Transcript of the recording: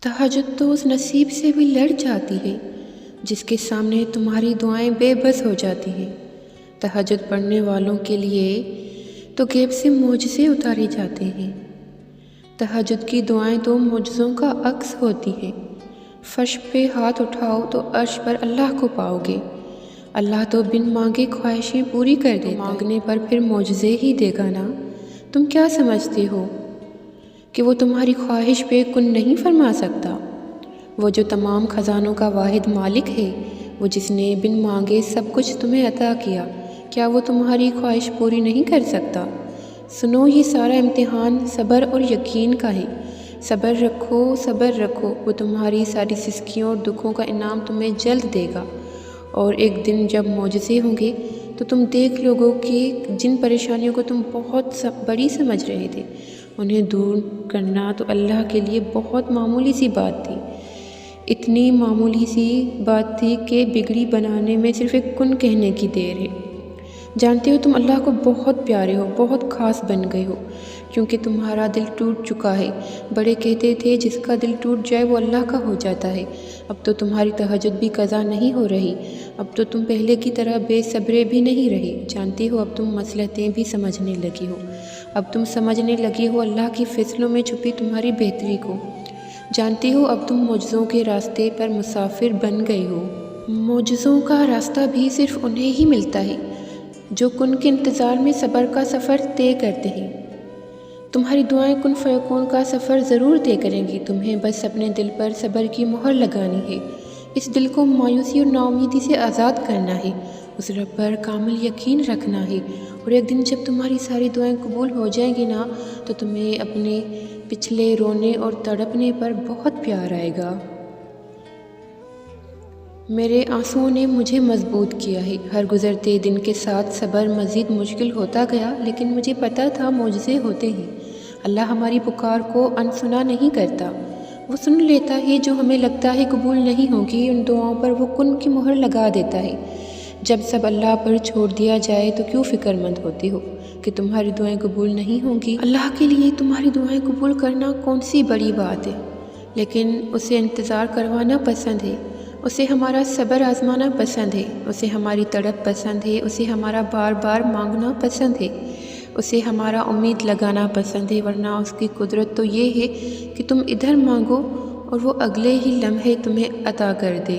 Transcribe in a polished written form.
تہجد تو اس نصیب سے بھی لڑ جاتی ہے جس کے سامنے تمہاری دعائیں بے بس ہو جاتی ہیں۔ تہجد پڑھنے والوں کے لیے تو غیب سے معجزے اتارے جاتے ہیں۔ تہجد کی دعائیں تو معجزوں کا عکس ہوتی ہیں۔ فرش پہ ہاتھ اٹھاؤ تو عرش پر اللہ کو پاؤ گے۔ اللہ تو بن مانگے خواہشیں پوری کر دیتا ہے، مانگنے پر پھر معجزے ہی دے گا نا۔ تم کیا سمجھتے ہو کہ وہ تمہاری خواہش پہ کن نہیں فرما سکتا؟ وہ جو تمام خزانوں کا واحد مالک ہے، وہ جس نے بن مانگے سب کچھ تمہیں عطا کیا، کیا وہ تمہاری خواہش پوری نہیں کر سکتا؟ سنو، یہ سارا امتحان صبر اور یقین کا ہے۔ صبر رکھو، وہ تمہاری ساری سستیوں اور دکھوں کا انعام تمہیں جلد دے گا، اور ایک دن جب معجزے ہوں گے تو تم دیکھ لو گے کہ جن پریشانیوں کو تم بہت بڑی سمجھ رہے تھے، انہیں دور کرنا تو اللہ کے لیے بہت معمولی سی بات تھی۔ اتنی معمولی سی بات تھی کہ بگڑی بنانے میں صرف ایک کن کہنے کی دیر ہے۔ جانتے ہو، تم اللہ کو بہت پیارے ہو، بہت خاص بن گئے ہو، کیونکہ تمہارا دل ٹوٹ چکا ہے۔ بڑے کہتے تھے جس کا دل ٹوٹ جائے وہ اللہ کا ہو جاتا ہے۔ اب تو تمہاری تہجد بھی قضا نہیں ہو رہی، اب تو تم پہلے کی طرح بے صبرے بھی نہیں رہے۔ جانتی ہو، اب تم مصلحتیں بھی سمجھنے لگی ہو، اب تم سمجھنے لگی ہو اللہ کے فیصلوں میں چھپی تمہاری بہتری کو۔ جانتی ہو، اب تم معجزوں کے راستے پر مسافر بن گئے ہو۔ معجزوں کا راستہ بھی صرف انہیں ہی ملتا ہے جو کن کے انتظار میں صبر کا سفر طے کرتے ہیں۔ تمہاری دعائیں کن فیکون کا سفر ضرور طے کریں گی، تمہیں بس اپنے دل پر صبر کی مہر لگانی ہے۔ اس دل کو مایوسی اور ناامیدی سے آزاد کرنا ہے، اس رب پر کامل یقین رکھنا ہے، اور ایک دن جب تمہاری ساری دعائیں قبول ہو جائیں گی نا، تو تمہیں اپنے پچھلے رونے اور تڑپنے پر بہت پیار آئے گا۔ میرے آنسوؤں نے مجھے مضبوط کیا ہے۔ ہر گزرتے دن کے ساتھ صبر مزید مشکل ہوتا گیا، لیکن مجھے پتہ تھا معجزے ہوتے ہیں۔ اللہ ہماری پکار کو انسنا نہیں کرتا، وہ سن لیتا ہے جو ہمیں لگتا ہے قبول نہیں ہوگی، ان دعاؤں پر وہ کن کی مہر لگا دیتا ہے۔ جب سب اللہ پر چھوڑ دیا جائے تو کیوں فکر مند ہوتی ہو کہ تمہاری دعائیں قبول نہیں ہوں گی؟ اللہ کے لیے تمہاری دعائیں قبول کرنا کون سی بڑی بات ہے، لیکن اسے انتظار کروانا پسند ہے، اسے ہمارا صبر آزمانا پسند ہے، اسے ہماری تڑپ پسند ہے، اسے ہمارا بار بار مانگنا پسند ہے، اسے ہمارا امید لگانا پسند ہے، ورنہ اس کی قدرت تو یہ ہے کہ تم ادھر مانگو اور وہ اگلے ہی لمحے تمہیں عطا کر دے۔